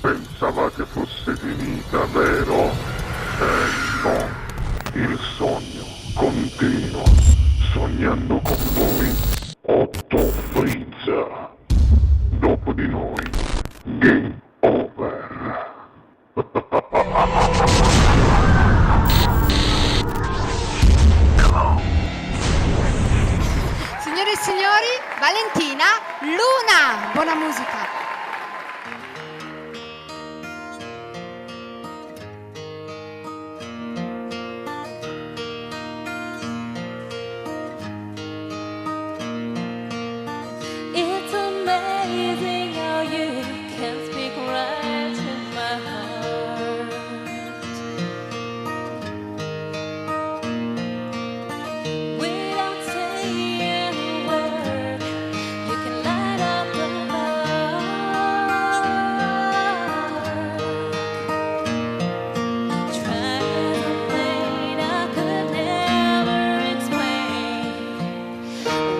Pensavate fosse finita, vero? No. Il sogno continua. Sognando con voi. Otto Frizza. Dopo di noi. Game over. Signore e signori, Valentina Luna! Buona musica! It's amazing how you can speak right to my heart. Without saying a word, you can light up the dark. Try as I played, I could never explain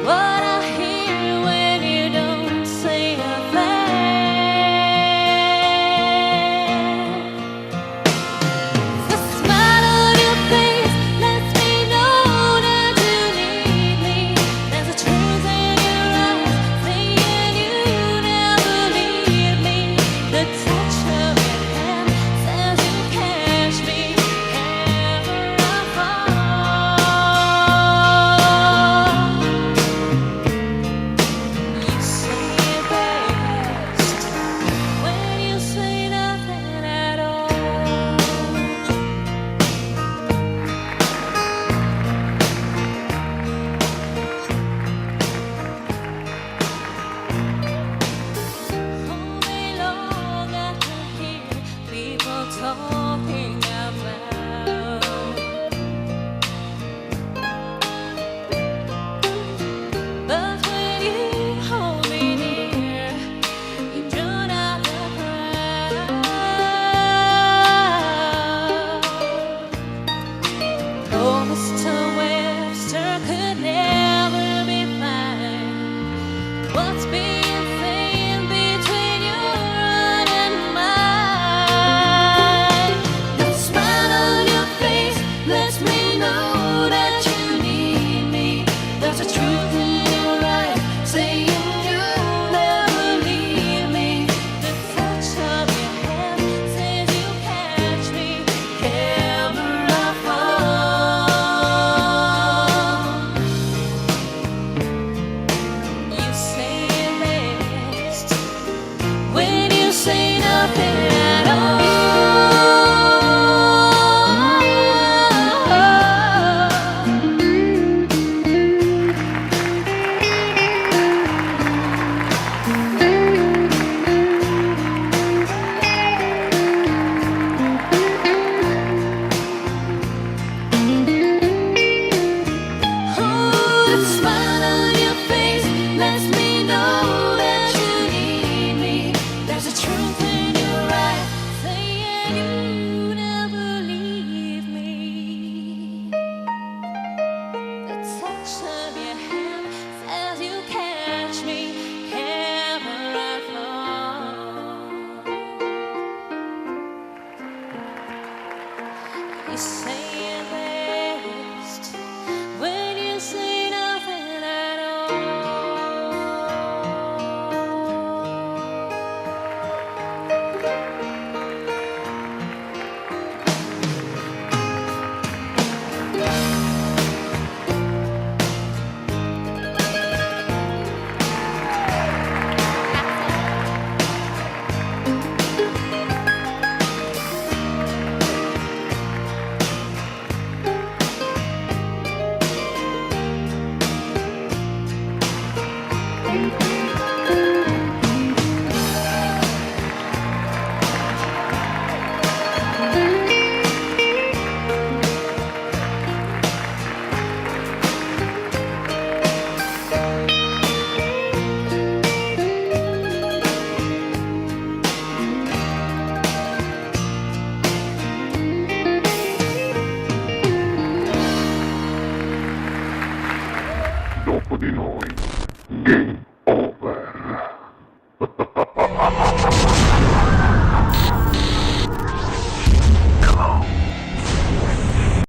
what I hear when you don't say a thing. The smile on your face lets me know that you need me. There's a truth in your eyes saying you never leave me. The touch of your hand says you catch me ever I fall. You say it best when you say nothing at all. All day long I can hear people talking out loud. But when you hold me near, you drown out the crowd. Oh, Mr. Webster could never be mine. What's being said between your heart and mine? The smile on your face lets me know that you need me. There's a truth in your eyes saying you'll never leave me. The touch of your hand says you catch me ever I fall. You say it best when you say nothing at all. Oh, the smile on your face lets me know that you need me. There's a truth in your eyes saying you never leave me. The touch of your hand says you catch me ever I fall. You say